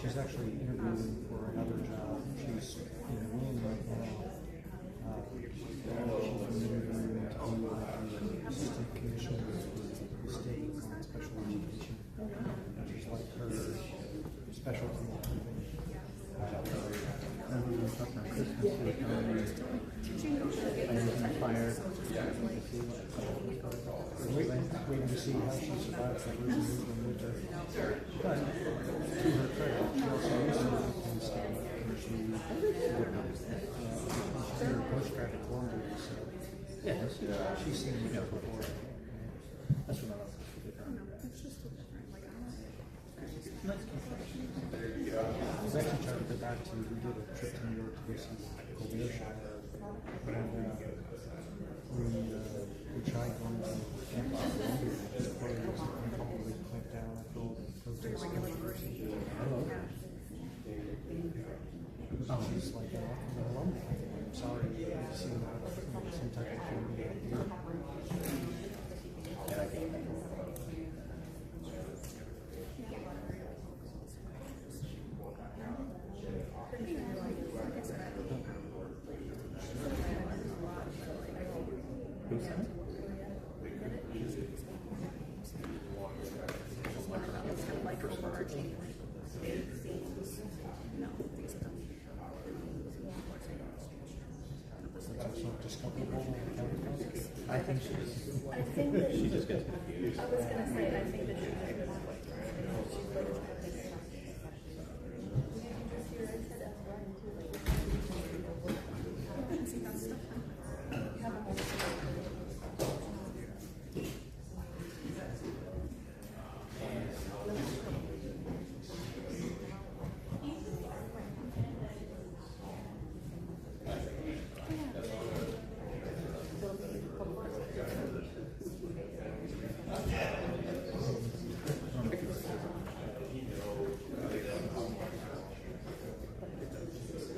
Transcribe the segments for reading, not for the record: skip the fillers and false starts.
She's actually interviewing for another job. She's in Rome right now. She's interviewing to be the assistant commissioner of the state on special education. She's like her specialty. And we were talking about Christmas. Fired. We're waiting to see how she survives the first week in winter. But Her postgrad at Columbia, so Yeah, she's seen me before. that's what I love. It's just so different. Like, I don't know. I was actually trying to go back to, we did a trip to New York to go see the Colbert Show. And we tried going to campus in Columbia. The players probably clamped down after all the protests. Oh, she's like, I'm alumni. I'm sorry, I've seen some type of thing. And I think who's that? Like overarching. No, these don't. That's not discoverable on the county. I think she just, I think that she just gets confused. I was gonna say, I think that she just See that stuff?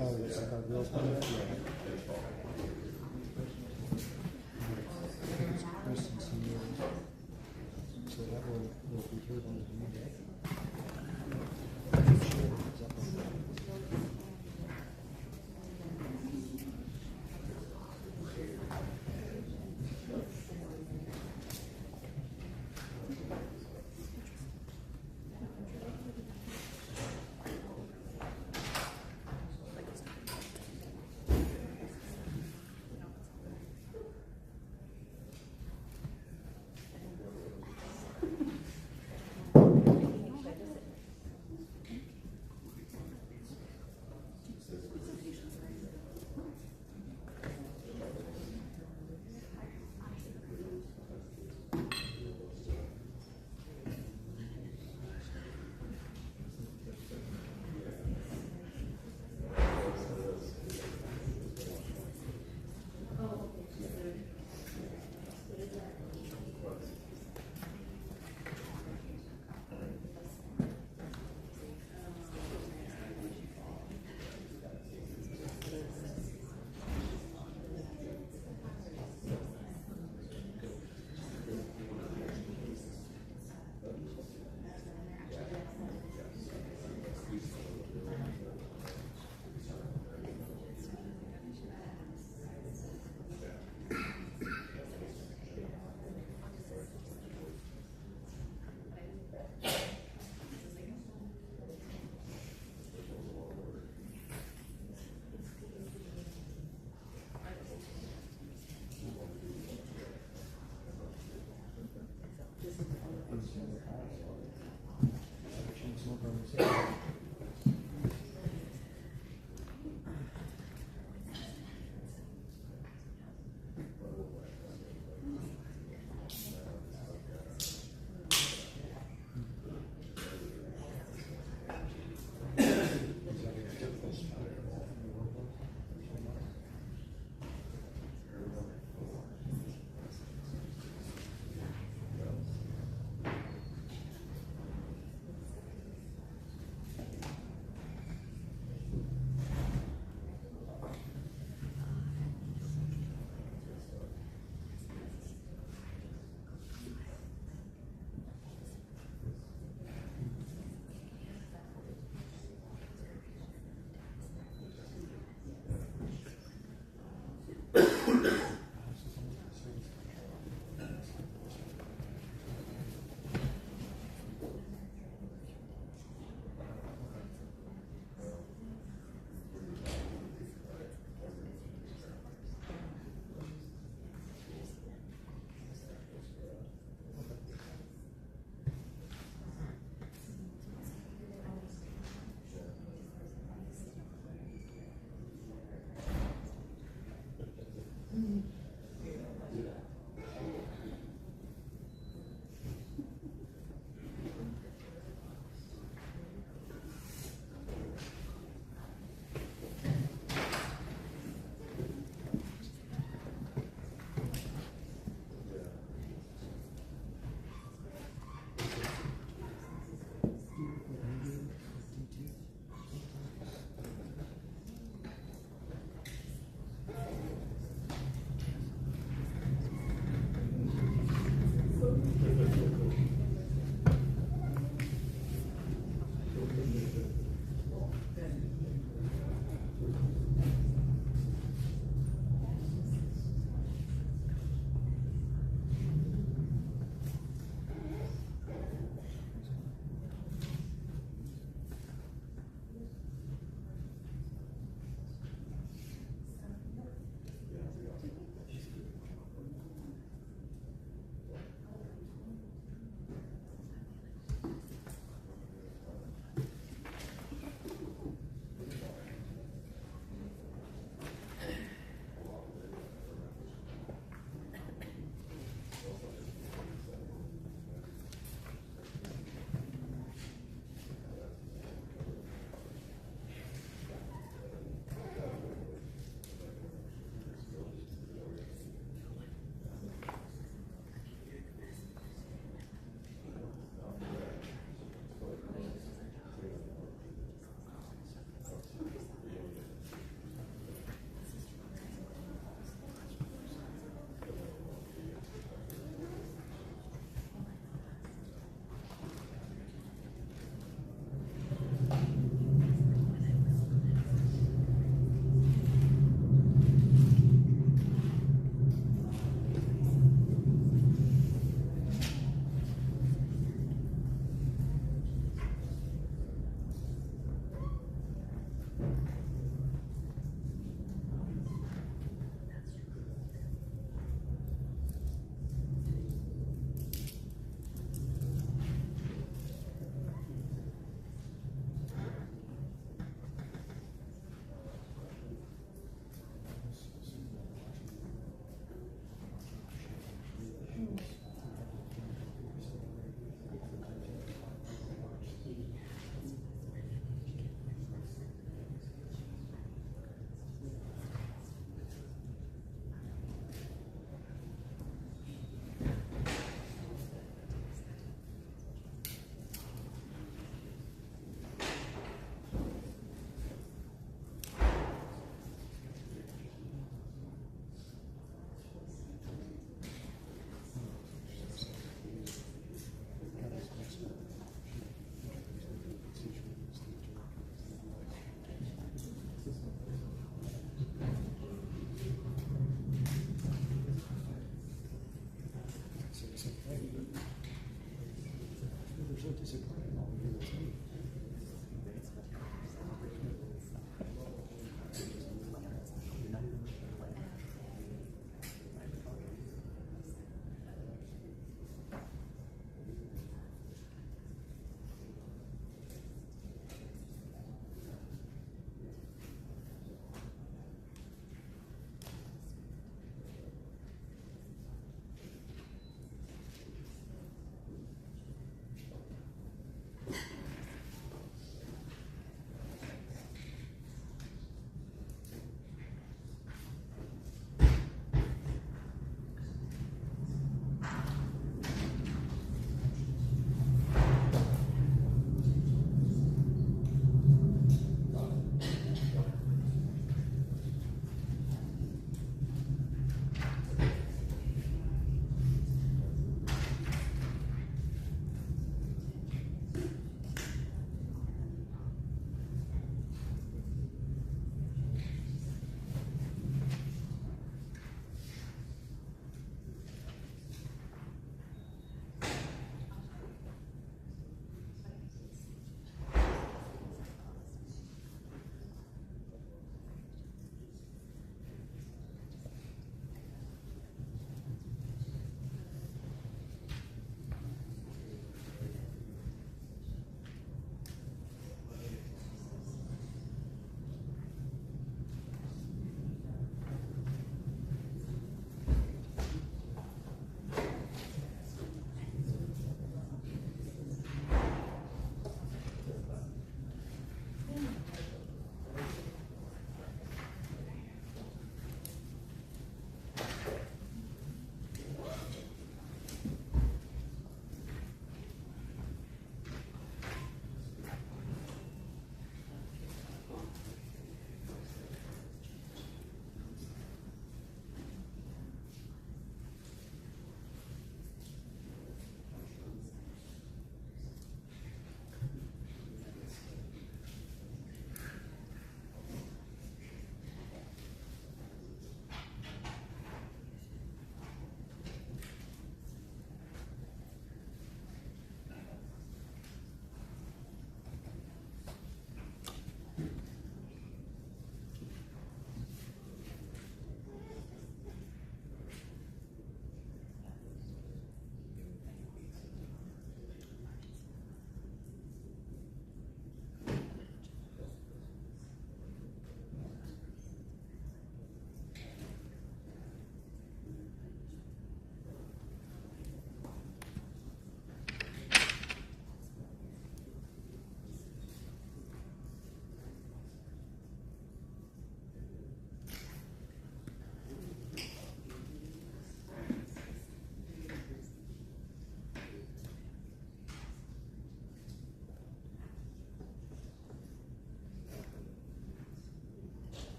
Oh, it's like a real thing? Yeah. It's Chris and some years. So that will be here when you need it. Sure, it's up on that.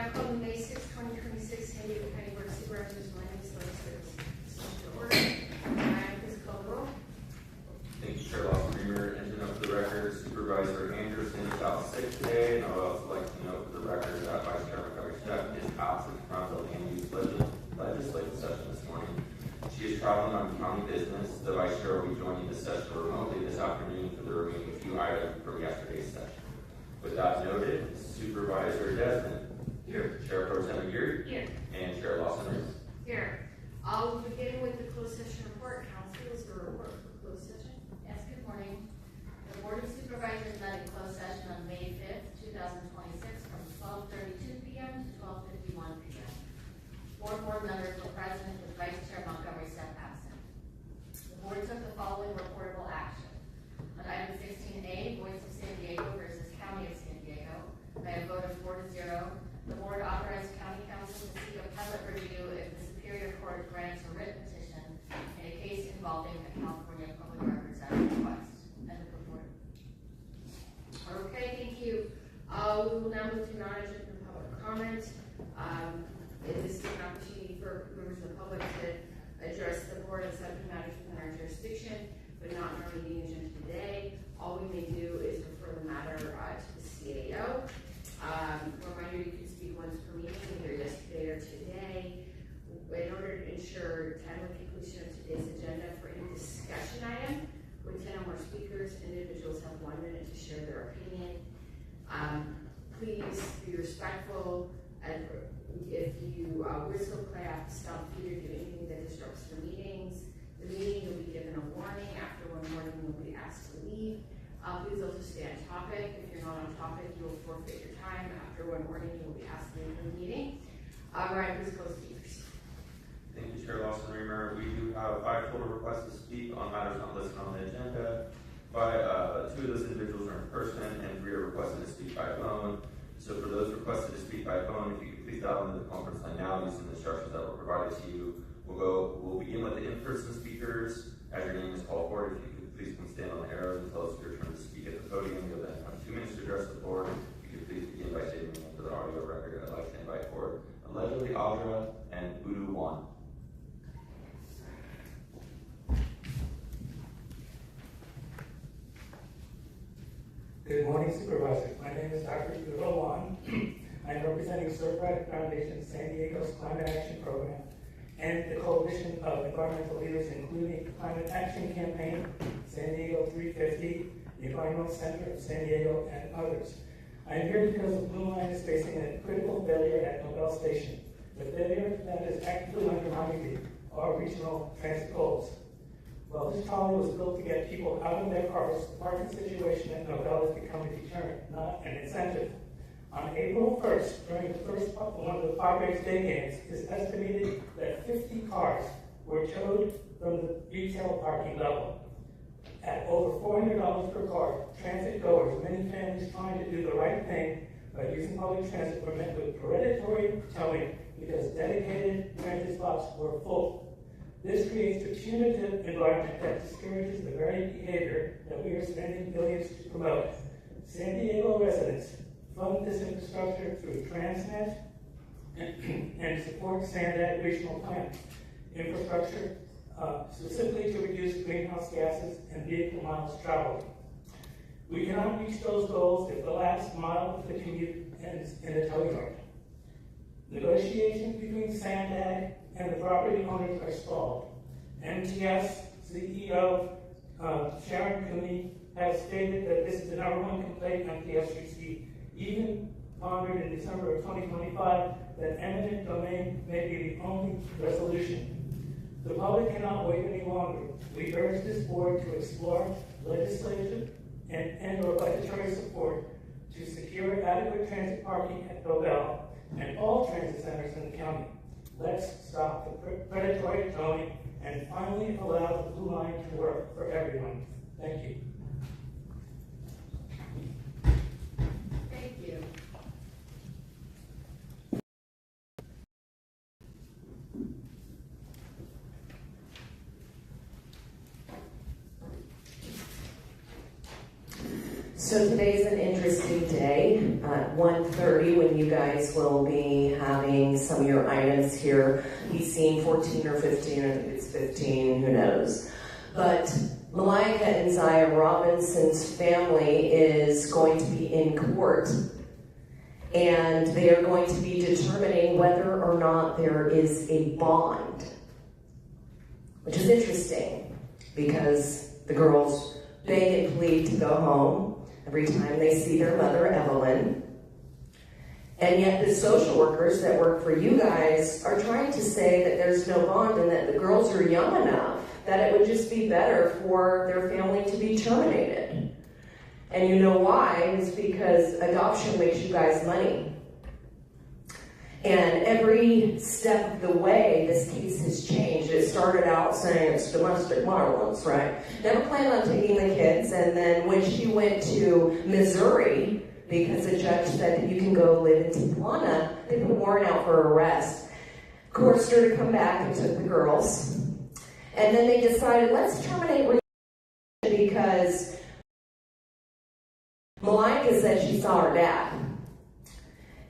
Now call the May 6, 2026 San Diego County Board of Supervisors Land Legislative Session to order. Ryan, please call the roll. Thank you, Chair Lawson Reamer. Entering up for the record, Supervisor Anderson is out sick today, and I would also like to note for the record that Vice Chair Montgomery Steph is absent from the land use legislative session this morning. She is traveling on county business. The Vice Chair will be joining the session remotely this afternoon for the remaining few items from yesterday's session. With that noted, Supervisor Desmond. Here. Chair Pro Tem Aguirre. Here. And Chair Lawson Reamer. Here. I'll begin with the closed session report. Council, is there a report for closed session? Yes, good morning. The Board of Supervisors met in closed session on May 5th, 2026 from 12:32 p.m. to 12:51 p.m. 4 board members were present with Vice Chair Montgomery Steph absent. The board took the following reportable action. On item 16A, Voice of San Diego versus County of San Diego, by a vote of 4-0, the board authorized County Council to seek appellate review if the Superior Court grants a writ petition in a case involving a California Public Records Act request. End of report. Okay, thank you. We will now move to non-agenda and public comment. This is an opportunity for members of the public to address the board on subject matters within our jurisdiction, but not in our meeting agenda today. All we may do is refer the matter to the CAO. Reminder, you can speak once per meeting, either yesterday or today. In order to ensure timely completion of today's agenda for any discussion item with 10 or more speakers, individuals have 1 minute to share their opinion. Please be respectful, and if you whistle, play off the stump feed, or do anything that disrupts the meetings, the meeting will be given a warning. After 1 warning, you'll be asked to leave. Please also stay on topic. If you're not on topic, you will forfeit your time. After 1 warning, you will be asked to leave the meeting. Ryan, please close speakers. Thank you, Chair Lawson Reamer. We do have 5 total requests to speak on matters not listed on the agenda. 2 of those individuals are in person, and 3 are requested to speak by phone. So for those requested to speak by phone, if you could please dial into the conference line now using the instructions that were provided to you. We'll begin with the in-person speakers. As your name is called for, if you could please come stand on the arrows and tell us your turn to speak at the podium. You'll then have 2 minutes to address the board. If you could please begin by stating your name for the audio record. I'd like to invite forward allegedly Audra and Udu Wan. Good morning, Supervisors. My name is Dr. Udo Wan. I'm representing Certified Foundation San Diego's Climate Action Program and the Coalition of Environmental Leaders, including Climate Action Campaign, San Diego 350, the Environmental Center of San Diego, and others. I am here because the Blue Line is facing a critical failure at Nobel Station, the failure that is actively undermining our regional transit goals. Well, this trolley was built to get people out of their cars. The parking situation at Nobel has become a deterrent, not an incentive. On April 1st, during the first one of the Padres Day games, it's estimated that 50 cars were towed from the retail parking level. At over $400 per car, transit goers, many families trying to do the right thing by using public transit, were met with predatory towing because dedicated transit spots were full. This creates a punitive environment that discourages the very behavior that we are spending billions to promote. San Diego residents fund this infrastructure through Transnet and support SANDAG regional plan infrastructure, specifically to reduce greenhouse gases and vehicle miles traveled. We cannot reach those goals if the last mile of the commute ends in a tow yard. Negotiations between SANDAG and the property owners are stalled. MTS CEO Sharon Cooney has stated that this is the #1 complaint MTS received, even pondered in December of 2025 that eminent domain may be the only resolution. The public cannot wait any longer. We urge this board to explore legislative and/or budgetary support to secure adequate transit parking at Nobel and all transit centers in the county. Let's stop the predatory towing and finally allow the Blue Line to work for everyone. Thank you. Thank you. So today's an interesting day. At 1:30, when you guys will be having some of your items here, he's seen 14 or 15, I think it's 15, who knows. But Malika and Zaya Robinson's family is going to be in court, and they are going to be determining whether or not there is a bond, which is interesting because the girls beg and plead to go home every time they see their mother, Evelyn. And yet the social workers that work for you guys are trying to say that there's no bond and that the girls are young enough that it would just be better for their family to be terminated. And you know why? It's because adoption makes you guys money. And every step of the way, this case has changed. It started out saying it's domestic violence, right? Never planned on taking the kids. And then when she went to Missouri, because the judge said that you can go live in Tijuana, they put a warrant out for arrest. Court started to come back and took the girls. And then they decided, let's terminate because Malika said she saw her dad.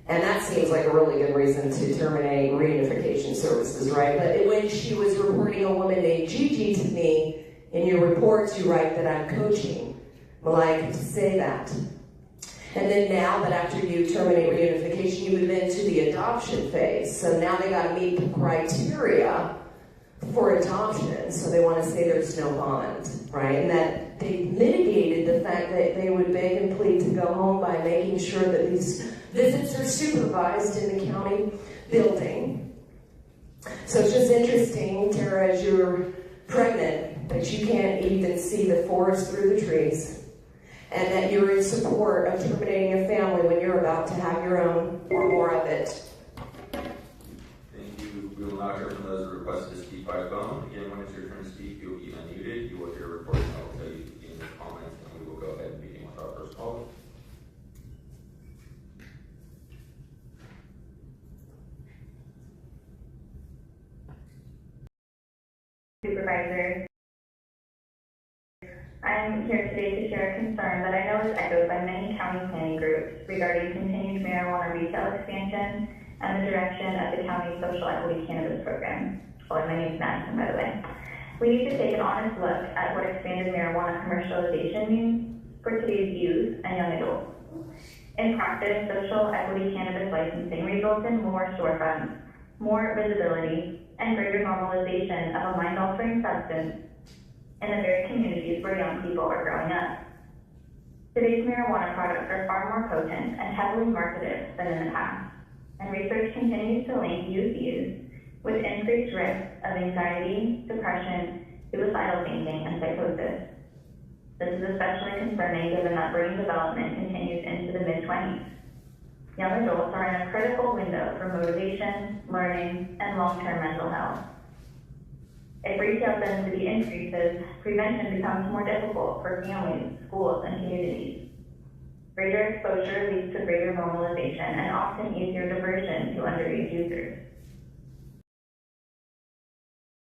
And that seems like a really good reason to terminate reunification services, right? But when she was reporting a woman named Gigi to me, in your reports you write that I'm coaching Malika to say that. And then now that after you terminate reunification, you move into the adoption phase. So now they got to meet the criteria for adoption. So they want to say there's no bond, right? And that they mitigated the fact that they would beg and plead to go home by making sure that these visits are supervised in the county building. So it's just interesting, Tara, as you're pregnant, that you can't even see the forest through the trees, and that you're in support of terminating a family when you're about to have your own or more of it. Thank you. We will now hear from those who requested to speak by phone. Again, when it's your turn to speak, you will be unmuted. You will hear a recording that will tell you to begin your comments, and we will go ahead and begin with our first caller. Supervisor. I'm here today to share a concern that I know is echoed by many county planning groups regarding continued marijuana retail expansion and the direction of the county's social equity cannabis program. My name is Madison, by the way. We need to take an honest look at what expanded marijuana commercialization means for today's youth and young adults. In practice, social equity cannabis licensing results in more storefronts, more visibility, and greater normalization of a mind-altering substance in the very communities where young people are growing up. Today's marijuana products are far more potent and heavily marketed than in the past, and research continues to link youth use with increased risks of anxiety, depression, suicidal thinking, and psychosis. This is especially concerning given that brain development continues into the mid-20s. Young adults are in a critical window for motivation, learning, and long-term mental health. If retail density increases, prevention becomes more difficult for families, schools, and communities. Greater exposure leads to greater normalization and often easier diversion to underage users.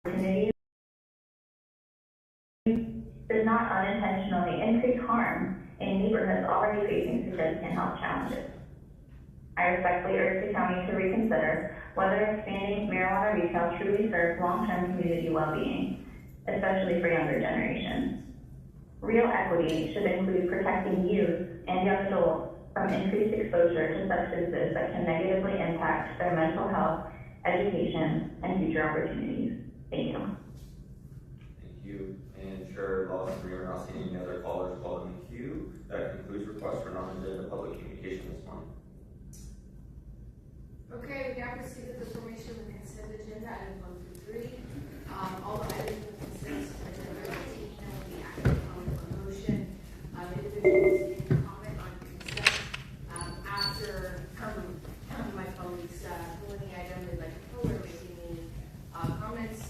Opportunities does not unintentionally increase harm in neighborhoods already facing significant health challenges. I respectfully urge the county to reconsider whether expanding marijuana retail truly serves long-term community well-being, especially for younger generations. Real equity should include protecting youth and young adults from increased exposure to substances that can negatively impact their mental health, education, and future opportunities. Thank you. Thank you. And Chair Lawson, we are not seeing any other callers called in the queue. That concludes requests for non-agenda public communication this morning. Okay, we now proceed with the formation of the consent agenda, items 1 through 3. All the items in the consent agenda are taken and will be acted upon for motion. Individuals can comment on consent after my colleagues pulling the item, they'd like to pull or making any comments.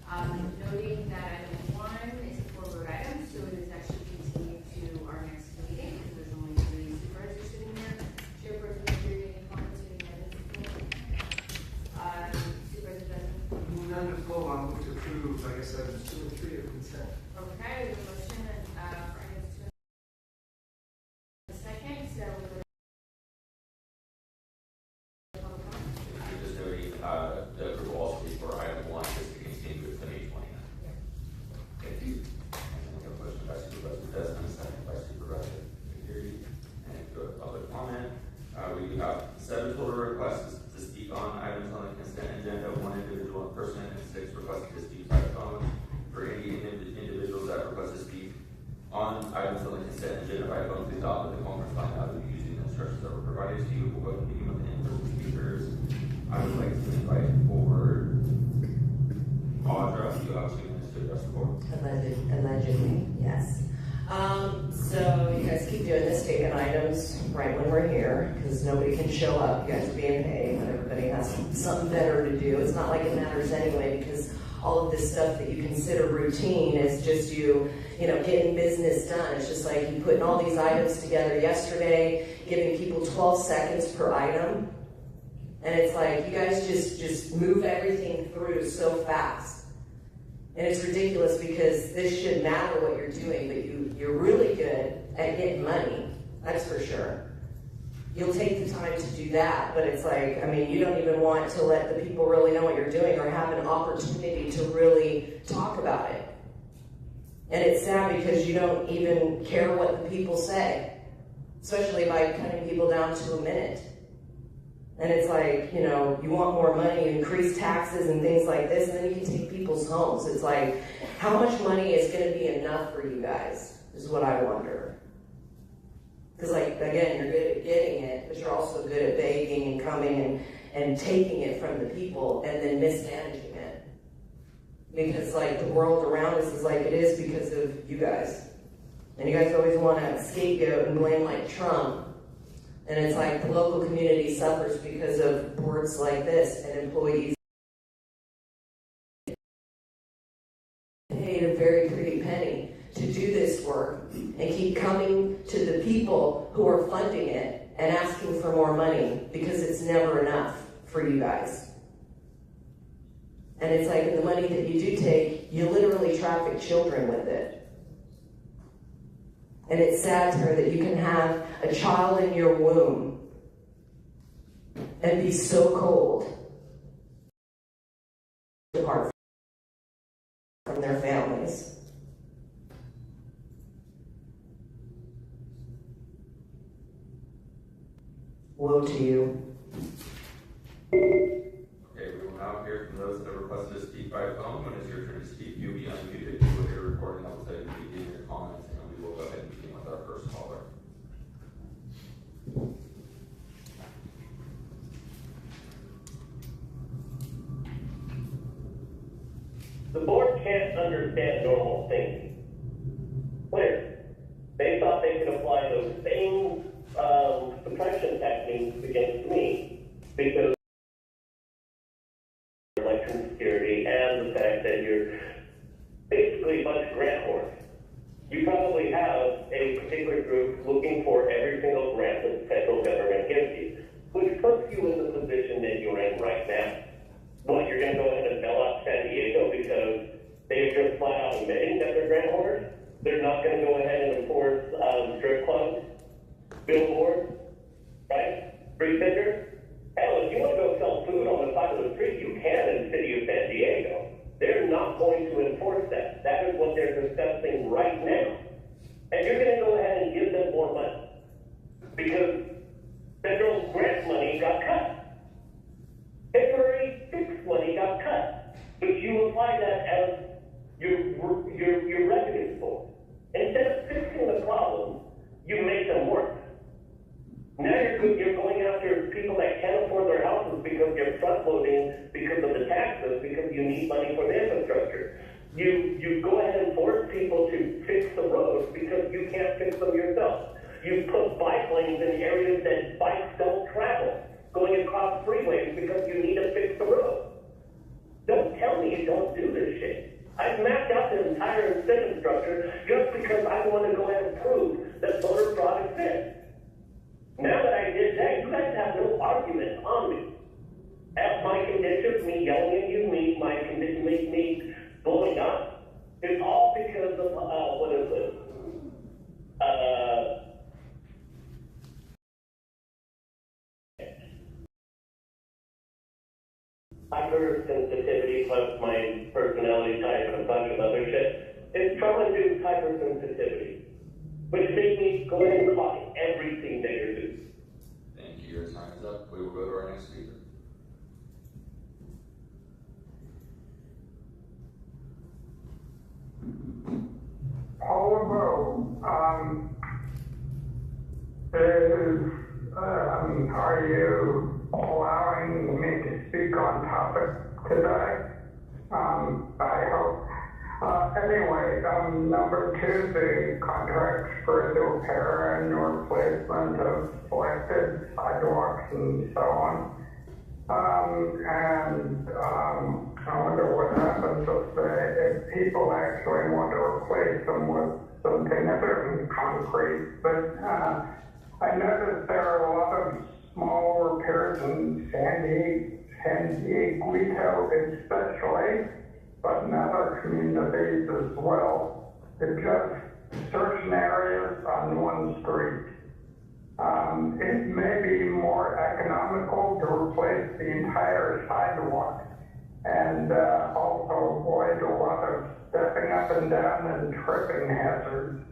Noting that item 1 is a forward item, so it is actually continued to our next meeting because there's only 3 supervisors sitting here. Chairperson, is there any comments? Supervisor Benson? None to pull on, which approve, I guess, items 2 and 3 of consent. Okay, we have a motion will go ahead and begin with the in-person speakers. I would like to invite forward Audra. You have 2 minutes to address the board. Allegedly, yes. So you guys keep doing this, taking items right when we're here, because nobody can show up. You guys are being paid, and everybody has something better to do. It's not like it matters anyway, because all of this stuff that you consider routine is just you know, getting business done. It's just like you putting all these items together yesterday, giving people 12 seconds per item. And it's like, you guys just move everything through so fast. And it's ridiculous because this should matter what you're doing, but you're really good at getting money, that's for sure. You'll take the time to do that, but it's like, I mean, you don't even want to let the people really know what you're doing or have an opportunity to really talk about it. And it's sad because you don't even care what the people say, especially by cutting people down to a minute. And it's like, you know, you want more money, you increase taxes and things like this, and then you can take people's homes. It's like, how much money is going to be enough for you guys, is what I wonder. Because, like, again, you're good at getting it, but you're also good at begging and coming and taking it from the people and then mismanaging it. Because, like, the world around us is like it is because of you guys. And you guys always want to scapegoat and blame, like, Trump. And it's like the local community suffers because of boards like this and employees paid a very pretty penny to do this work and keep coming to the people who are funding it and asking for more money because it's never enough for you guys. And it's like the money that you do take, you literally traffic children with it. And it's sad to her that you can have a child in your womb and be so cold apart from their families. Woe to you. Okay, we will now hear from those that have requested to speak by phone. When it's your turn to speak, you'll be unmuted. You will hear a recording that will tell you to begin your comments, and we will go ahead and begin with our first caller. The board can't understand normal thinking. Clear. They thought they could apply those same suppression techniques against me because of election security and the fact that you're basically a bunch of grant whores. You probably have a particular group looking for every single grant that the federal government gives you, which puts you in the position that you're in right now. What, you're going to go ahead and bail out San Diego because they're just flat out admitting that they're grant whores? They're not going to go ahead and enforce strip clubs, billboards, right? Street vendors? Hell, if you want to go sell food on the side of the street, you can in the city of San Diego. They're not going to enforce that. That is what they're discussing right now. And you're going to go ahead and give them more money because federal grant money got cut. Temporary fixed money got cut, but you apply that as your revenue for. Instead of fixing the problem, you make them work. Now you're going after people that can't afford their houses because you're front loading because of the taxes, because you need money for the infrastructure. You go ahead and force people to fix the roads because you can't fix them yourself. You put bike lanes in areas that bikes don't travel, going across freeways because you need to fix the road. Don't tell me you don't do this shit. I've mapped out the entire incentive structure just because I want to go ahead and prove that voter fraud exists. Now that I did that, you guys have no argument on me. As my conditions, me yelling at you, me blowing up, it's all because of, what is it? Hypersensitivity plus my personality type and a bunch of other shit. It's trauma-induced hypersensitivity, which makes me go ahead and clock everything that you're doing. Thank you. Your time is up. We will go to our next speaker. Although, how do you today. I hope. Anyway, number two, the contracts for the repair and replacement of selected sidewalks and so on. I wonder what happens if people actually want to replace them with something other than concrete. But I noticed there are a lot of small repairs in San Diego especially, but in other communities as well. It's just certain areas on one street. It may be more economical to replace the entire sidewalk and also avoid a lot of stepping up and down and tripping hazards.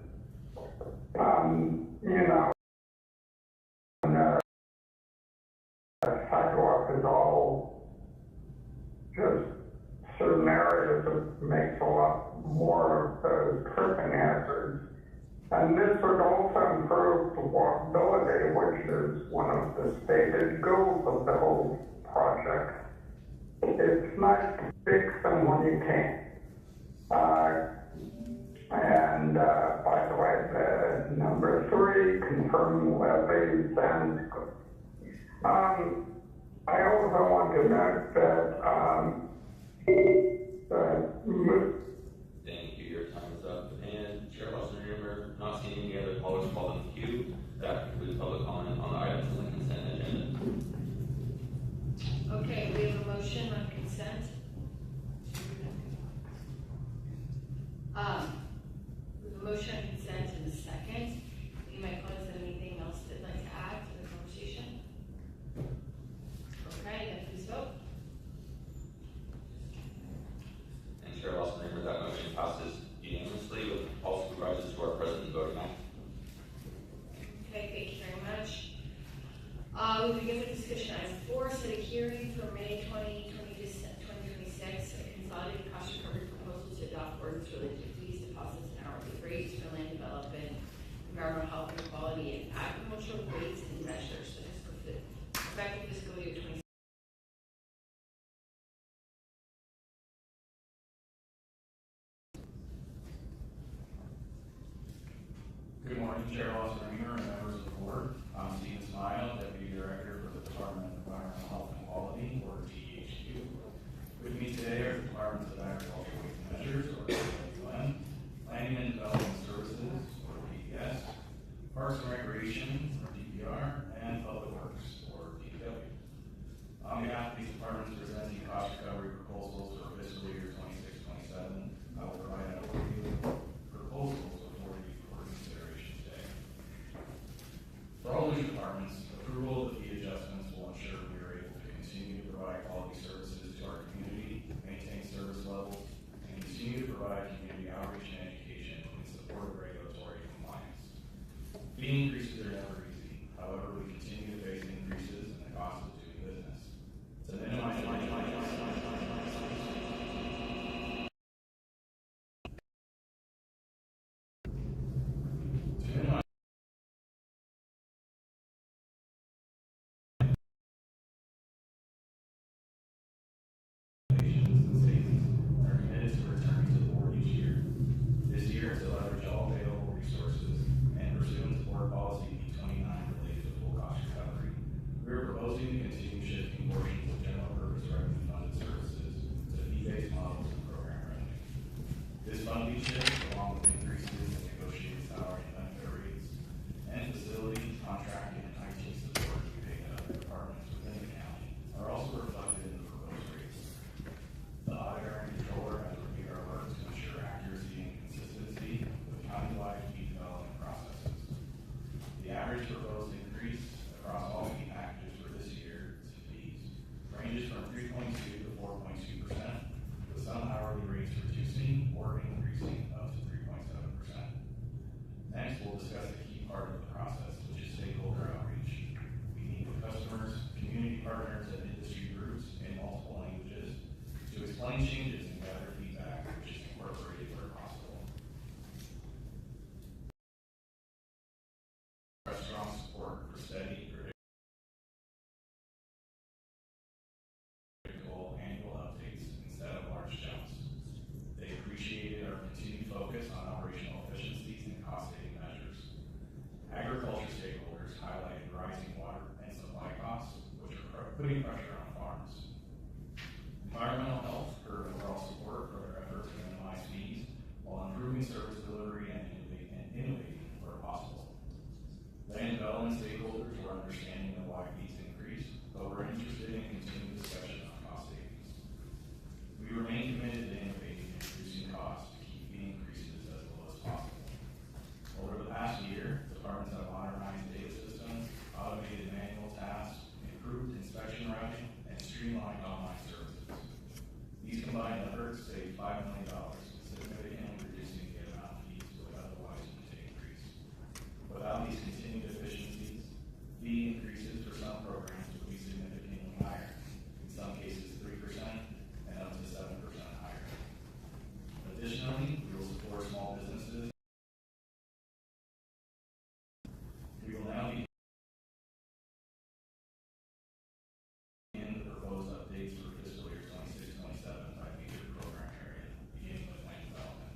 The sidewalk is all just certain areas that makes a lot more of those tripping hazards. And this would also improve the walkability, which is one of the stated goals of the whole project. It's nice to fix them when you can. By the way, the number three, confirm levies, and I also want to note that Thank you, your time is up. And Chair Lawson, remember, not seeing any other callers called in the queue, that concludes public comment on the items on the consent agenda. Okay, we have a motion on consent. We have a motion on consent in a second. You might close anything else they'd like to add to the conversation? Okay, then please vote. And Chair Lawson, remember that motion passes unanimously with all supervisors who are present and voting aye. Okay, thank you very much. We begin with discussion item 4, set a hearing for May 2026, a consolidated cost recovery proposal to adopt ordinance related to fees, deposits, and hourly rates for land development, environmental health and quality, and agricultural rates and measures. Effective fiscal year 2026. Good morning, Chair Lawson Reamer and members of the board. I'm Stephen Smile, Deputy Director for the Department of Environmental Health and Quality, or DEHQ. With me today are the Departments of Agricultural Weights and Measures, or DWM, Planning and Development Services, or PDS, Parks and Recreation, or DPR, and Public Works, or DPW. On behalf of these departments presenting cost recovery proposals for fiscal year 26-27, I will provide an overview of proposals before you for consideration today. For all these departments, approval of the fee adjustments will ensure we are able to continue to provide quality services to our community, maintain service levels, and continue to provide community outreach and education in support of regulatory compliance. Fee increases are never easy. However, we continue to face increases in the cost of doing business. To minimize policy B29 related to full cost recovery. We are proposing to continue shifting portions of general purpose revenue funded services to fee-based models and program revenue. This funding shift, along with increases in negotiated salary and benefit rates, and facility, contracting, and IT support we pay to other departments within the county, are also reflected in the proposed rates. The auditor and controller has reviewed our work to ensure accuracy and consistency with county-wide fee development processes. The average proposed increase across all fee packages for this year to fees ranges from 3.2 to 4.2%, with some hourly rates reducing or increasing up to 3.7%. Next, we'll discuss the key part of the process, which is stakeholder outreach. We meet with customers, community partners, and industry groups in multiple languages to explain changes and gather feedback, which is incorporated where possible. Strong support for steady, predictable annual updates compliance services. These combined efforts save $5 million, significantly reducing the amount of fees would otherwise need to increase. Without these continued efficiencies, fee increases for some programs would be significantly higher, in some cases 3% and up to 7% higher. Additionally, we will support small businesses. We will now be in the proposed updates for fiscal year 26-27 by major program area, beginning with land development.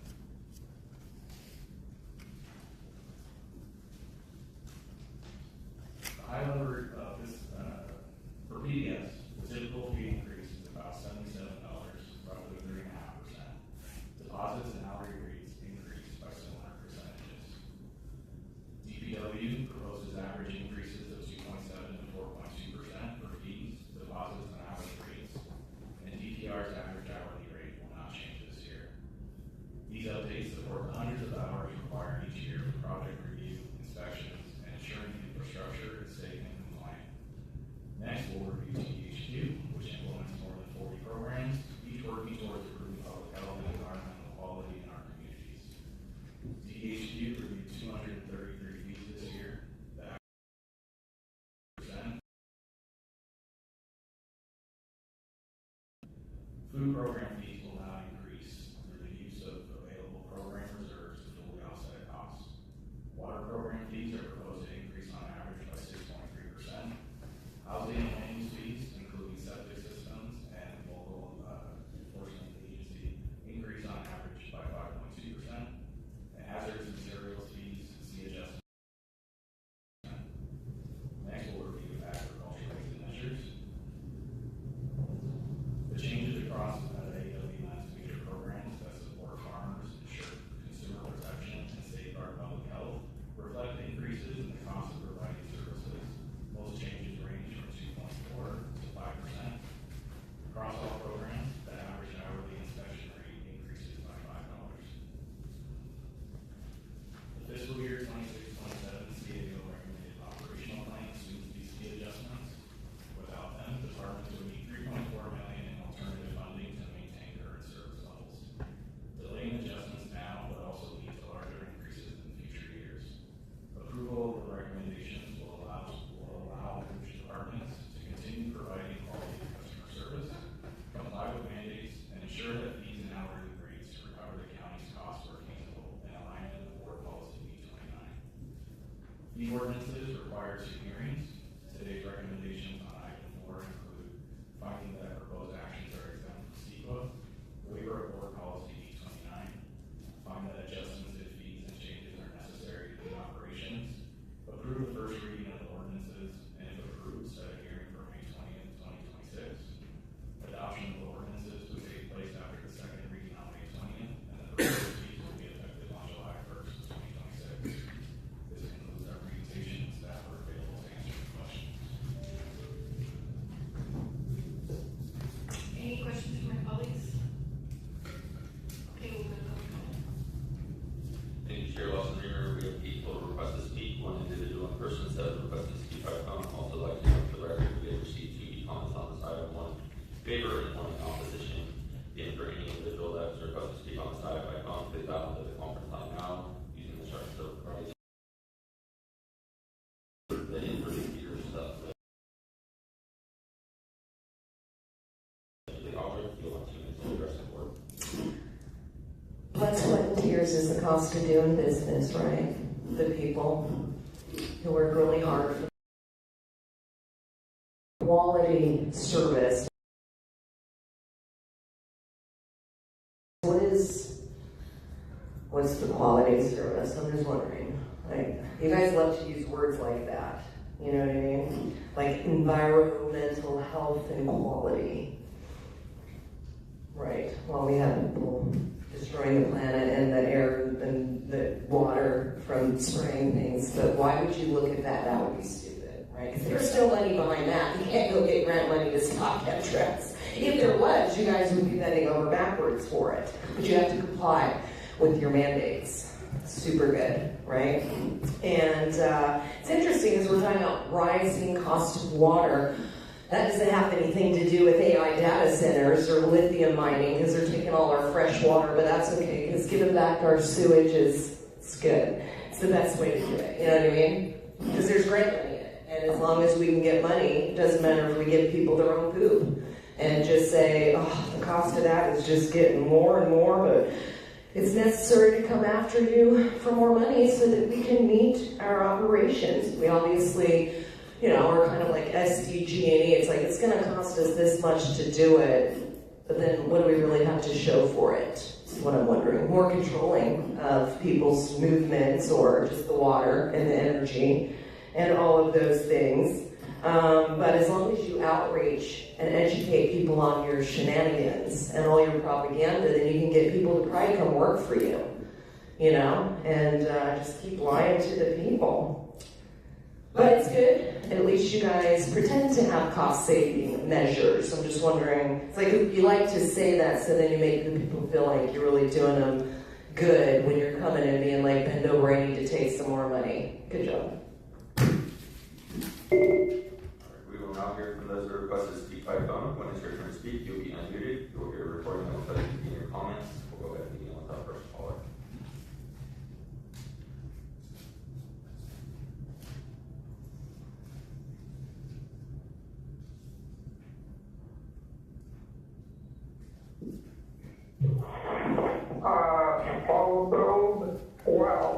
The high level of this, for PDS, the typical fee increase is about $77, roughly 3.5%. Deposits and hourly rates increase by similar percentages. DPW proposes average increases of 2.7 to 4.2% for fees, deposits, and hourly rates, and DPR's average hourly rate will not change this year. These updates support the hundreds of hours required each year for project review, inspections, and ensuring the infrastructure is safe and compliant. Next, we'll review THQ, which implements more than 40 programs, each working towards improving public health and environmental quality in our communities. THQ reviewed 233 fees this year. The average food program fees will now increase through the use of available program reserves to fully offset costs. Water program fees are proposed to increase on average by 6.3%. Housing and land use fees, including septic systems and local enforcement agency, increase on average by 5.2%. And hazardous materials fees see adjustments. Next, we'll review agriculture-related measures. The changes across AWM's major programs that support farmers, ensure consumer protection, and safeguard public health reflect increases in the cost of providing services. Most changes range from 2.4 to 5%. Across all programs, the average hourly inspection rate increases by $5. The fiscal year 26-27 CAO recommended operational plan assumes these fee adjustments. Without them, departments would need $3.4 million in alternative funding to maintain current service levels. Delaying adjustments now would also lead to larger increases in future years. Approval of the recommendations will allow departments to continue providing quality customer service, comply with mandates, and ensure that fees and hourly rates to recover the county's costs are feasible in alignment with Board Policy B29. Fee ordinances require 2 hearings. Today's recommendations on item 4 include finding that proposed actions are exempt from CEQA, waiver of Board Policy B29, find that adjustments to fees and changes are necessary to the operations, approve the first reading of the ordinances, and if approved, set a hearing for May 20th, 2026. Adoption of the ordinances would take place after the second reading on May 20th, and the proposed fees will be effective on July 1st, 2026. This concludes our presentation. Staff are available to answer your questions. Any questions from my colleagues? Okay, we'll go to public comment. Thank you, Chair Lawson. Remember, we have 8 total requests to speak, 1 individual in person, 7 requests to speak by phone. Also like to note for the record, we have received 2 comments on this item, 1 in favor and 1 in opposition. Again, for any individual that has requested to speak on this item by phone, please dial into the conference line now using the instructions that were provided. The in-person speakers stuff. Blood, sweat, and tears is the cost of doing business, right? The people who work really hard for quality service. What's the quality service? I'm just wondering. Like, you guys love to use words like that. You know what I mean? Like environmental health and quality. Right. Well, we have people destroying the planet and the air and the water from spraying things. But why would you look at that? That would be stupid, right? Because there's still money behind that. You can't go get grant money to stop chemtrails. If there was, you guys would be bending over backwards for it. But you have to comply with your mandates. Super good, right? And it's interesting as we're talking about rising cost of water. That doesn't have anything to do with AI data centers or lithium mining because they're taking all our fresh water, but that's okay because giving back our sewage it's good. It's the best way to do it, you know what I mean? Because there's grant money in it, and as long as we can get money, it doesn't matter if we give people their own poop and just say, oh, the cost of that is just getting more and more, but it's necessary to come after you for more money so that we can meet our operations. We obviously, you know, are kind of like SDG&E. It's like, it's going to cost us this much to do it, but then what do we really have to show for it? Is what I'm wondering. More controlling of people's movements or just the water and the energy and all of those things. But as long as you outreach and educate people on your shenanigans and all your propaganda, then you can get people to probably come work for you, you know, and just keep lying to the people. But it's good. At least you guys pretend to have cost-saving measures. I'm just wondering, it's like you like to say that so then you make the people feel like you're really doing them good when you're coming and being like, bend over, I need to take some more money. Good job. We will now hear from those who requested to speak by phone. When it's your turn to speak, you'll be unmuted. You'll hear a recording that will tell you to begin your comments. We'll go ahead and begin with our first caller.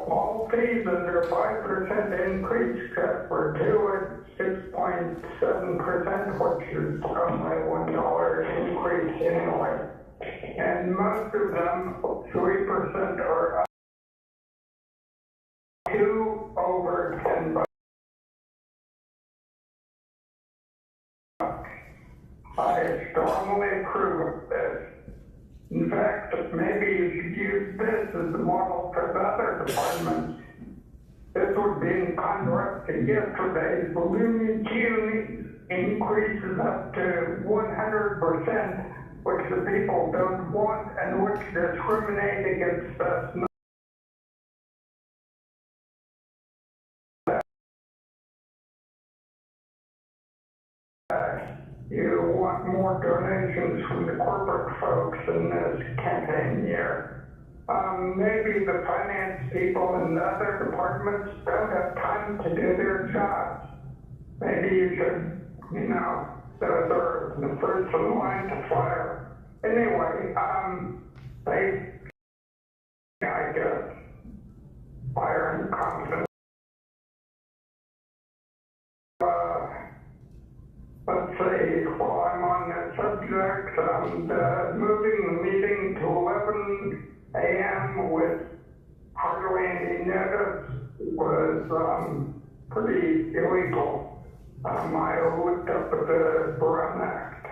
Policies under 5% increase cut for two at 6.7%, which is only $1 increase anyway. And most of them, 3% are up to over $10. I strongly approve of this. In fact, maybe you should use this as a model for the other departments. This would be in contrast to yesterday's Looney Tunes increases up to 100%, which the people don't want and which discriminate against us. You want more donations from the corporate folks in this campaign year. Maybe the finance people in the other departments don't have time to do their jobs. Maybe you should, you know, those are the first in line to fire. Anyway, I guess, fire and confidence. Let's see, while I'm on that subject, moving the meeting to 11 a.m. with hardly any notice was pretty illegal. I looked up at the Brown Act,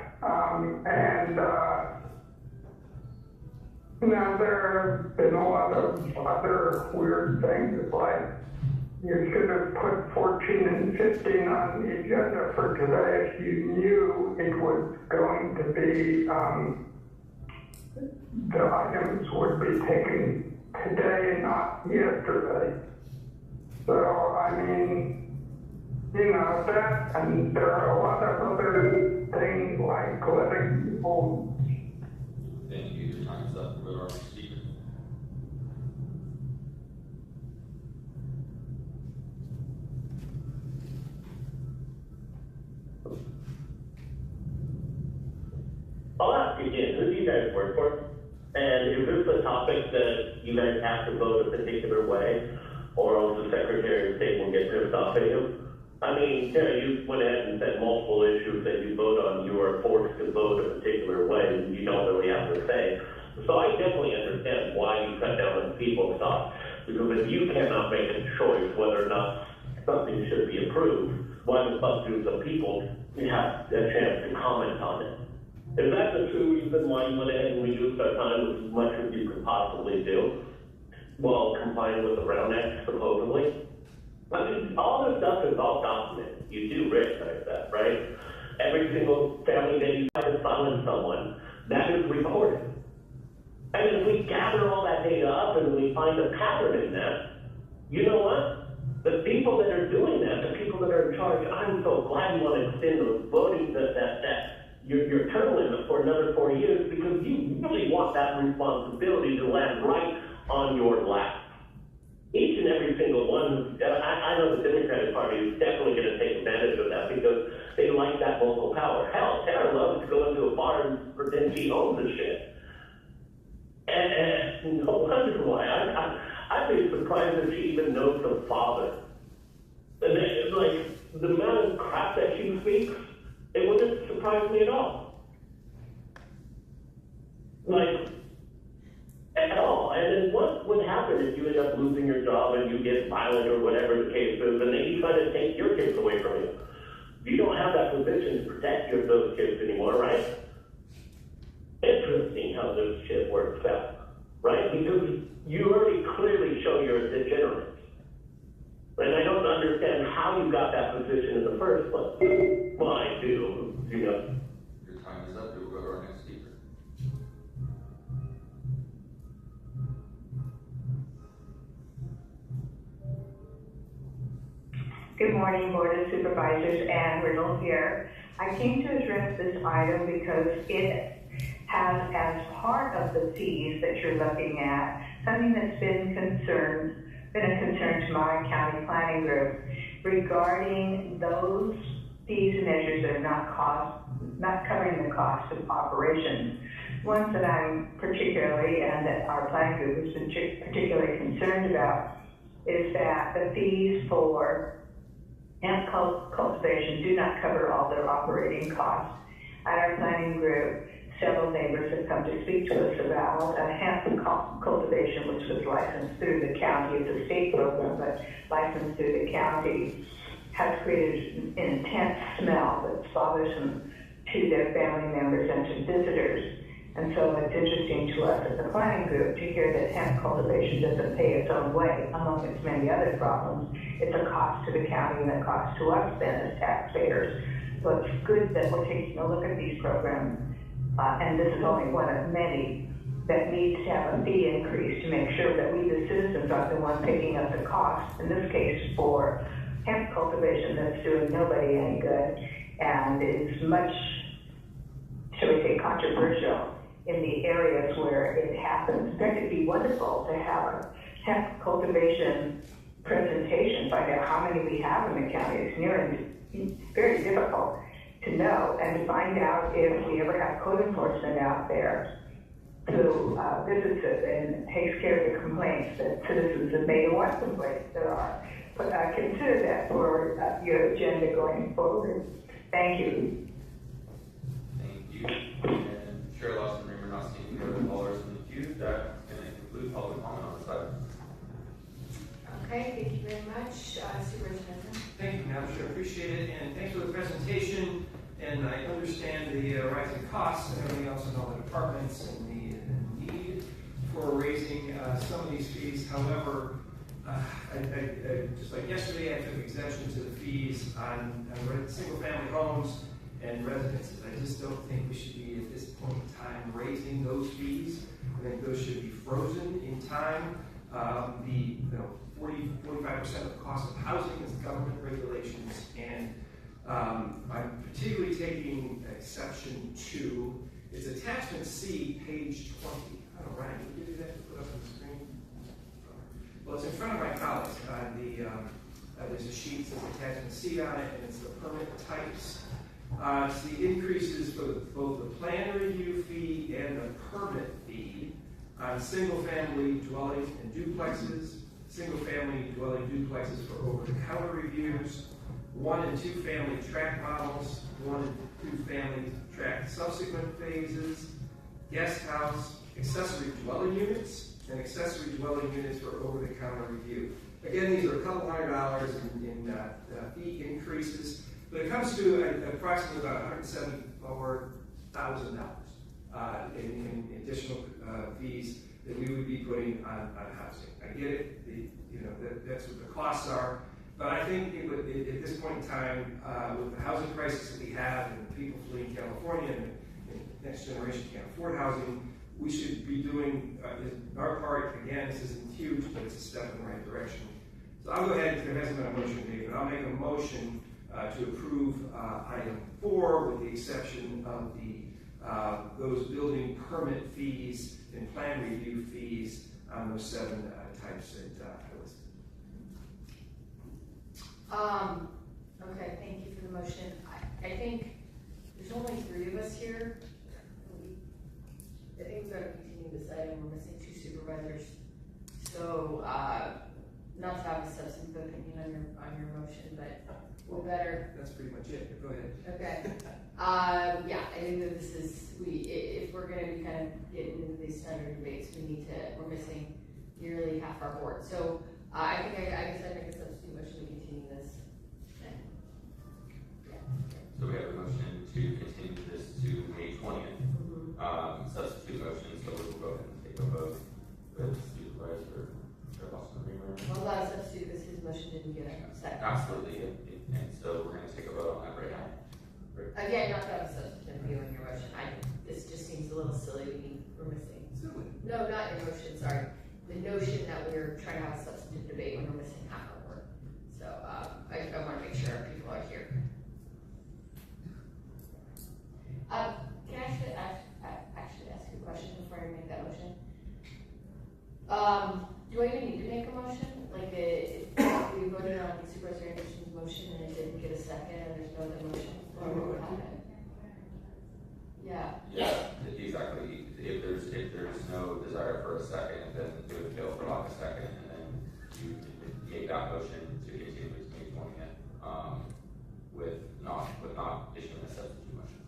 you know, there have been a lot of other weird things, like you should have put 14 and 15 on the agenda for today if you knew it was going to be, the items would be taken today, not yesterday. So, I mean, you know, that, and there are a lot of other things like letting people. Thank you. Your time's up. We'll go to our next speaker. I'll ask again, who do you guys work for? And is this a topic that you guys have to vote a particular way, or else the Secretary of State will get pissed off at you? I mean, you went ahead and said multiple issues that you vote on, you are forced to vote a particular way, and you don't really have to say. So I definitely understand why you cut down on people's thoughts, because if you cannot make a choice whether or not something should be approved, why the fuck do the people have a chance to comment on it? Is that the true reason why you went ahead and reduced our time as much as you could possibly do, while complying with the Brown Act, supposedly? I mean, all this stuff is all documented. You do recognize that, right? Every single family that you try to silence someone, that is recorded. And if we gather all that data up and we find a pattern in that, you know what? The people that are doing that, the people that are in charge, I'm so glad you want to extend the voting, your term limit for another 4 years, because you really want that responsibility to land right on your lap. Each and every single one, I know the Democratic Party is definitely going to take advantage of that because they like that vocal power. Hell, Tara loves to go into a bar and pretend she owns the shit. And no wonder why. I'd be surprised if she even knows the father. And then, like, the amount of crap that she speaks, it wouldn't surprise me at all. Like, at all. And then what would happen if you end up losing your job and you get violent or whatever the case is, and then you try to take your kids away from you? You don't have that position to protect those kids anymore, right? Interesting how this shit works out, right? Because you already clearly show you're a degenerate. And I don't understand how you got that position in the first place. Well, I do, you know. Your time is up. We'll go to our next speaker. Good morning, Board of Supervisors. Ann Riddle here. I came to address this item because it has, as part of the fees that you're looking at, something that's been a concern to my county planning group regarding those fees and measures that are not covering the cost of operations. One that I'm particularly, and that our planning group has been particularly concerned about, is that the fees for hemp cultivation do not cover all their operating costs. At our planning group, several neighbors have come to speak to us about hemp cultivation, which was licensed through the county. It's a state program, but licensed through the county, has created an intense smell that's bothersome to their family members and to visitors. And so it's interesting to us as a planning group to hear that hemp cultivation doesn't pay its own way, among its many other problems. It's a cost to the county and a cost to us then as taxpayers. So it's good that we're taking a look at these programs, and this is only one of many that needs to have a fee increase to make sure that we, the citizens, are the ones picking up the cost, in this case for hemp cultivation that's doing nobody any good and is much, shall we say, controversial in the areas where it happens. In fact, it'd be wonderful to have a hemp cultivation presentation, find out how many we have in the county. It's very difficult to know, and to find out if we ever have code enforcement out there who visits it and takes care of the complaints that citizens have made, and what complaints there are. But consider that for your agenda going forward. Thank you. Thank you. And Chair Lawson Reamer not seeing any other callers in the queue. That can conclude public comment on this item. Okay, thank you very much. Supervisor Benson. Thank you, Madam Chair. Appreciate it, and thanks for the presentation. And I understand the rising costs and everything else in all the departments and the need for raising some of these fees. However, I just like yesterday, I took exemption to the fees on single-family homes and residences. I just don't think we should be at this point in time raising those fees. I think those should be frozen in time. 45% of the cost of housing is government regulations, and I'm particularly taking exception to, it's attachment C, page 20. I don't know, Ryan, can you do that to put up on the screen? Well, it's in front of my colleagues. There's a sheet that says attachment C on it, and it's the permit types. It's the increases for both the plan review fee and the permit fee on single-family dwelling and duplexes, single-family dwelling duplexes for over-the-counter reviews, 1 and 2 family tract models, 1 and 2 family tract subsequent phases, guest house, accessory dwelling units, and accessory dwelling units for over-the-counter review. Again, these are a couple $100 in fee increases, but it comes to approximately about $174,000 in additional fees that we would be putting on housing. I get it, that's what the costs are, but I think at this point in time, with the housing crisis that we have and people fleeing California and next generation can't afford housing, we should be doing our part. Again, this isn't huge, but it's a step in the right direction So I'll go ahead, if there hasn't been a motion made, but I'll make a motion to approve item 4 with the exception of those building permit fees and plan review fees on those 7 types that I listed. Okay, thank you for the motion. I think there's only 3 of us here. I think we've got to continue this item. We're missing 2 supervisors. So, not to have a substantive opinion on your motion, but we'll better. That's pretty much it. Go ahead. Okay. Yeah, I think that this is, if we're gonna be kind of getting into these standard debates, we're missing nearly half our board. So, I think I guess I'd make a substitute motion to continue this. So we have a motion to continue this to May 20th. Substitute motion, so we will go ahead and take a vote with Supervisor Lawson Remer. Well, not a substitute because his motion didn't get a second. Absolutely, and so we're going to take a vote on that right now. Again, not to have a substitute view in your motion. This just seems a little silly to me. We're missing. Silly? No, not your motion, sorry. The notion that we're trying to have a substantive debate when we're missing half our board. So, I want to make sure people are here. Can I actually ask you a question before I make that motion? Do I even need to make a motion? Like, we voted on Supervisor Anderson's motion and it didn't get a second and there's no other motion? Or what would happen? Yeah. Yeah, exactly. If there's no desire for a second, then it would fail for lack of second, and then you make that motion to continue to May 20th, with not issuing a substitute motion.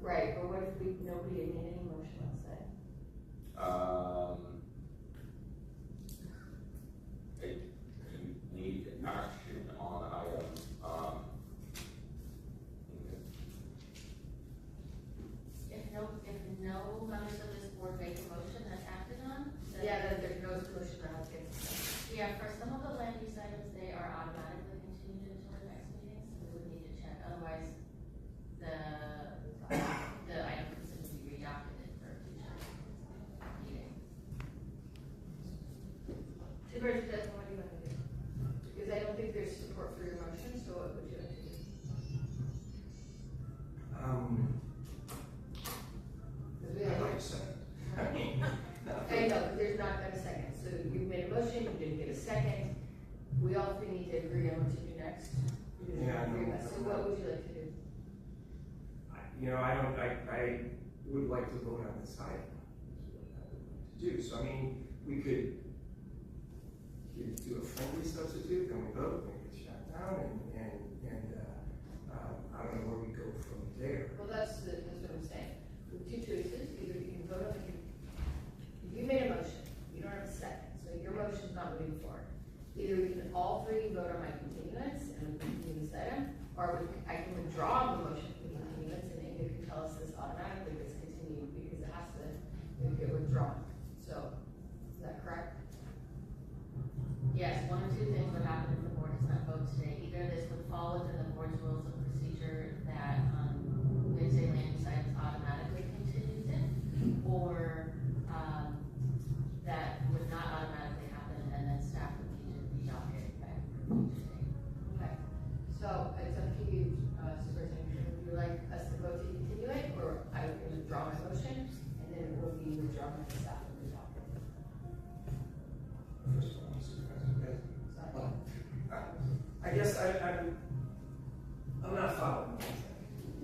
Right, but what if nobody had made any motion, let's say? You need action on item, If no members of this board make a motion that's acted on, then. Yeah, then there's no motion that has to get. Yeah, for some of the land use items, they are automatically continued until the next meeting, so we would need to check, otherwise the item could simply be redacted for a future meeting. Supervisor Desmond, what do you want to do? Because I don't think there's support for your motion, so what would you like to do? I'd like a second. I know, but there's not a second. So you made a motion, you didn't get a second. We all 3 need to agree on what to do next. Yeah, I know. So what would you like to do? I would like to vote on this item. To do. So, I mean, we could do a friendly substitute, then we vote, then we get shut down, and I don't know where we go from there. Well, that's what I'm saying. With 2 choices, either you can vote on you made a motion, you don't have a second, so your motion's not moving forward. Either we can all 3 vote on my continuance and we continue this item, or I can withdraw the motion for continuance and Inga can tell us this automatically gets continued because it has to get withdrawn. So, is that correct? Yes, 1 of 2 things would happen if the board does not vote today. Either this would fall within the board's rules of procedure that Wednesday land use items automatically continues in, or that would not automatically happen, and then staff would need to redock it back for future date. Okay. So it's up to you, Superintendent. Would you like us to vote to continue it, or I would withdraw my motion, and then it will be withdrawn by the staff and redock it? First of all, Supervisor. I guess I'm not following.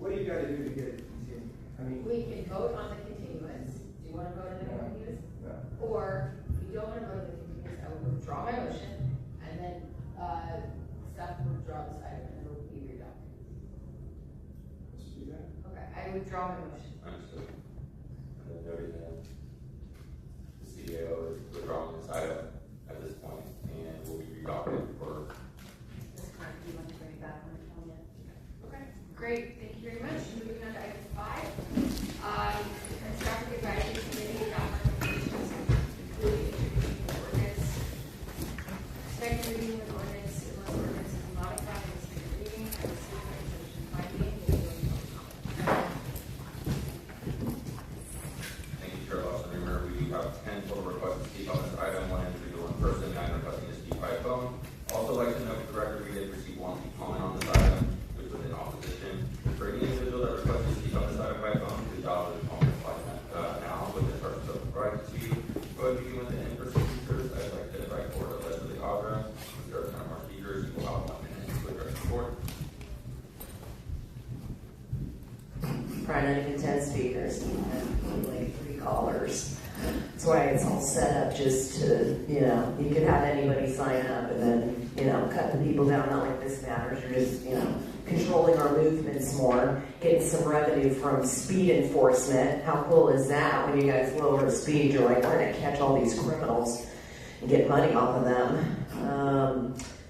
What do you got to do to get it continued? I mean, we can vote on the continuance. Do you want to vote on the continuance? No. Or if you don't want to vote on the continuance, I would withdraw my motion, and then staff will withdraw this item, and it will be redacted. Let's do that. Okay, I withdraw my motion. Understood. And then noting that the CEO is withdrawing this item at this point and will be redacted for. This time, do you want to bring it back on the 20th? Okay, great, thank you very much. Moving on to item 5. Traffic Advisory Committee adopt recommendations, including introducing the ordinance, second reading of ordinance, unless ordinance is modified in the second reading, I will see resolution finding. Thank you, Chair Lawson Remer. We have 10 total requests to speak on this item, 1 individual in person, 9 requesting to speak by phone. That's why it's all set up just to, you could have anybody sign up and then, cut the people down. Not like this matters. You're just, controlling our movements more, getting some revenue from speed enforcement. How cool is that? When you guys lower the speed, you're like, we're going to catch all these criminals and get money off of them.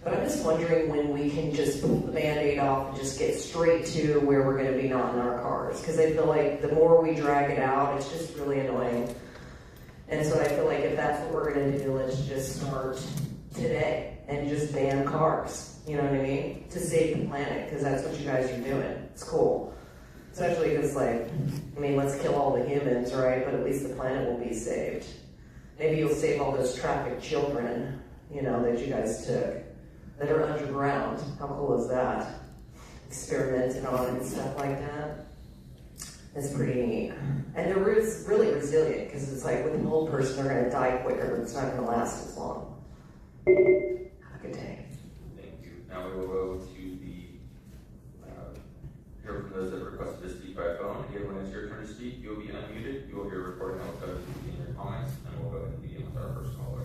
But I'm just wondering when we can just pull the Band-Aid off and just get straight to where we're going to be not in our cars. Because I feel like the more we drag it out, it's just really annoying. And so I feel like if that's what we're going to do, let's just start today and just ban cars. You know what I mean? To save the planet, because that's what you guys are doing. It's cool. Especially because, let's kill all the humans, right? But at least the planet will be saved. Maybe you'll save all those trafficked children, that you guys took, that are underground. How cool is that? Experimenting on and stuff like that. It's pretty neat. And they're really resilient, because it's like with an old person, they're going to die quicker, but it's not going to last as long. Have a good day. Now we will go to the, hear from those that requested to speak by phone. Again, when it's your turn to speak, you'll be unmuted. You will hear a recording that will cover in your comments, and we'll go ahead and begin with our first caller.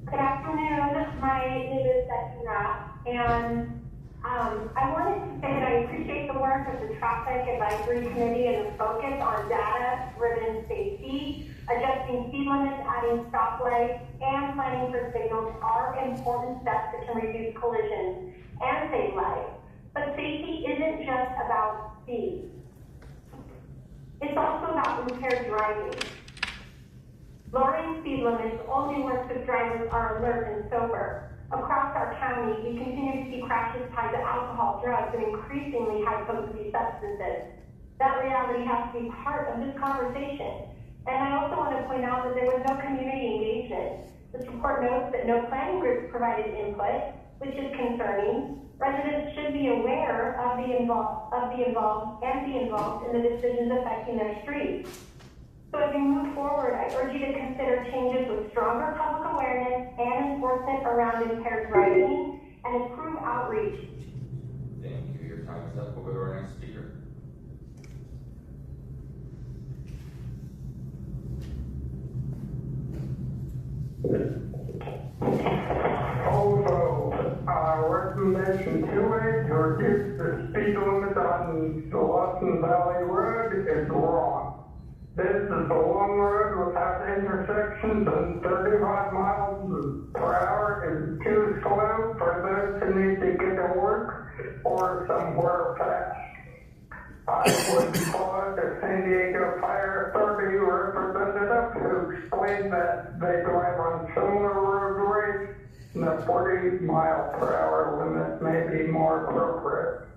Good afternoon. My name is Becky Rapp, and I wanted to say that I appreciate the work of the Traffic Advisory Committee and the focus on data-driven safety. Adjusting speed limits, adding stoplights, and planning for signals are important steps that can reduce collisions and save lives. But safety isn't just about speed. It's also about impaired driving. Lowering speed limits only works if drivers are alert and sober. Across our county, we continue to see crashes tied to alcohol, drugs, and increasingly high-potency substances. That reality has to be part of this conversation. And I also want to point out that there was no community engagement. This report notes that no planning groups provided input, which is concerning. Residents should be aware of be involved in the decisions affecting their streets. So as we move forward, I urge you to consider changes with stronger public awareness and enforcement around impaired driving and improve outreach. Thank you. Your time is up. We'll go to our next speaker. Also, recommendation 2A to reduce the speed limit on the Lawson Valley Road is wrong. This is a long road without intersections, and 35 miles per hour is too slow for those who need to get to work or somewhere fast. I would follow the San Diego Fire Authority representative who explained that they drive on similar road rates and the 40 mile per hour limit may be more appropriate.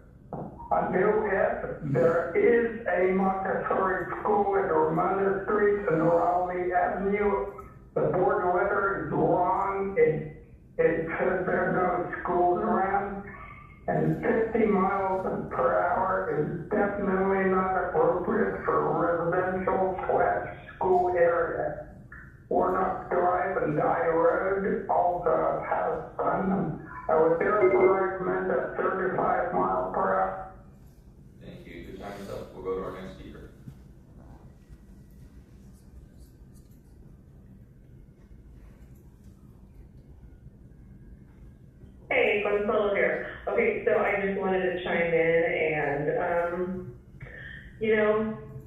On New F, there is a Montessori school at Armada Street and Raleigh Avenue. The board letter is wrong. It says there are no schools around. And 50 miles per hour is definitely not appropriate for residential/school area. Warnock Drive and Dye Road also has fun. I would therefore recommend a 35 miles per hour. Thank you. Your time is up. We'll go to our next speaker. Hey, Gonzalo here. Okay, so I just wanted to chime in and,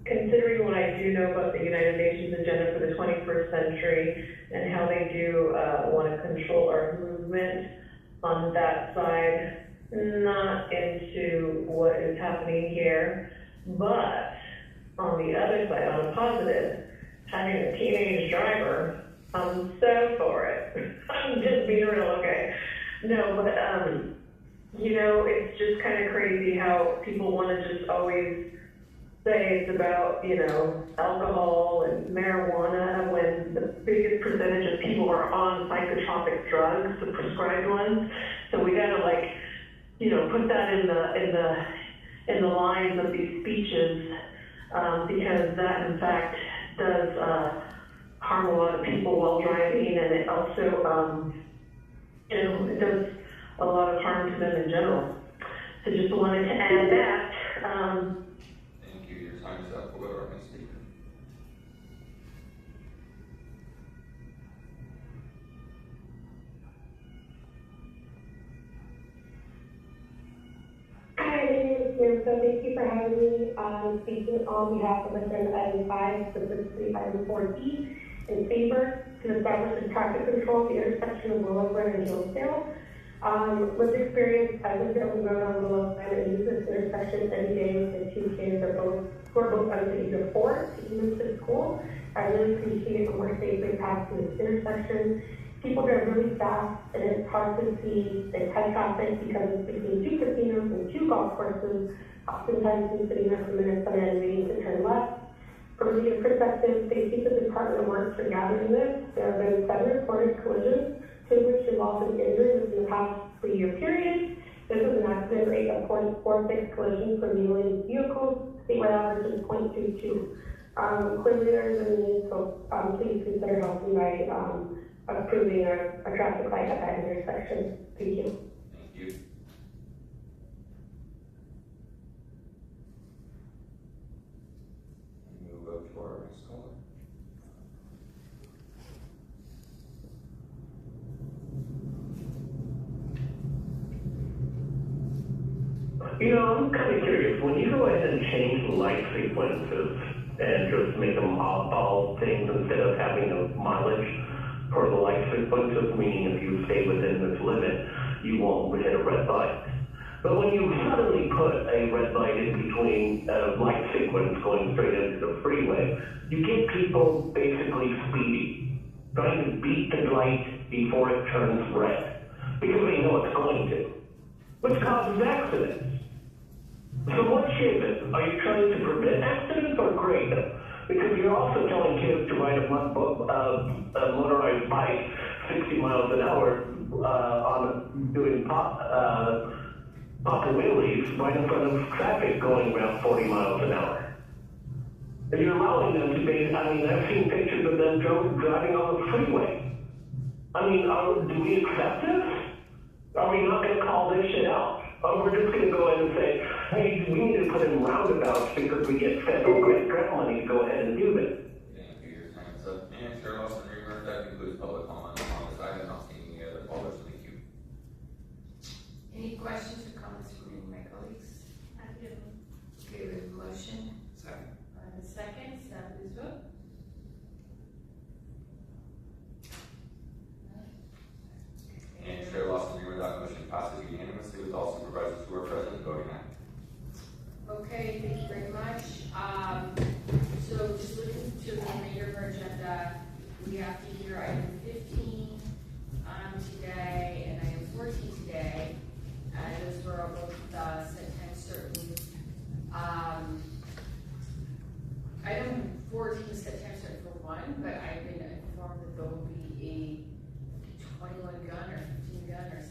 considering what I do know about the United Nations Agenda for the 21st Century and how they do want to control our movement on that side, not into what is happening here, but on the other side, on a positive, having a teenage driver, I'm so for it. I'm just being real, okay? No, but, it's just kind of crazy how people want to just always say it's about, alcohol and marijuana when the biggest percentage of people are on psychotropic drugs, the prescribed ones. So we gotta put that in the lines of these speeches, because that in fact does harm a lot of people while driving, and it also, it does a lot of harm to them in general. So just wanted to add that. Thank you. Your time is up. We'll go to our next speaker. Hi, my name is Samantha. Thank you for having me. Speaking on behalf of Agenda Item 5, specifically Item 4D, in favor to establish a traffic control at the intersection of Willowbrook and Hillsdale. With experience, I live down the road on Willow and use this intersection every day with the two kids who are both under the age of 4 to use to school. I really appreciate a more safe path to this intersection. People drive really fast, and it's hard to see the high traffic because it's between 2 casinos and 2 golf courses. Oftentimes, I'm sitting there for minutes on end waiting to turn left. From a leader perspective, they see the Department of Works for gathering this. There have been 7 reported collisions, 2 of which resulted in injuries within the past 3-year period. This is an accident rate of 0.46 collisions per million vehicles. Statewide average is 0.22. Clearly, there is a need, so please consider helping by approving a traffic light at that intersection. Thank you. Thank you. And we'll go to our next caller. You know, I'm kind of curious. When you go ahead and change the light sequences and just make them oddball things instead of having a mileage for the light sequences, meaning if you stay within this limit, you won't hit a red light. But when you suddenly put a red light in between a light sequence going straight into the freeway, you get people basically speeding, trying to beat the light before it turns red, because they know it's going to, which causes accidents. So what is it? Are you trying to prevent accidents or create them? Because you're also telling kids to ride a motorized bike 60 miles an hour on doing pop wheelies right in front of traffic going around 40 miles an hour. And you're allowing them to be, I mean, I've seen pictures of them driving on the freeway. I mean, do we accept this? Are we not going to call this shit out? Or we're just going to go in and say, hey, we need to put in roundabouts because we get federal grant money to go ahead and do this. Thank you. Your time is up. And Chair Lawson Remer, that concludes public comment on this item. Not seeing any other callers. Thank you. Any questions or comments from any of my colleagues? I do. Okay, we have a motion. Second. The second, so please vote. And Chair Lawson Remer, that motion passes unanimously with all supervisors who are present voting aye. Okay, thank you very much. So just looking to the remainder of our agenda, we have to hear item 15 today and item 14 today. Those were both set times certain. Item 14 is set time certain for 1, but I've been informed that there will be a 21 gun or 15 gun or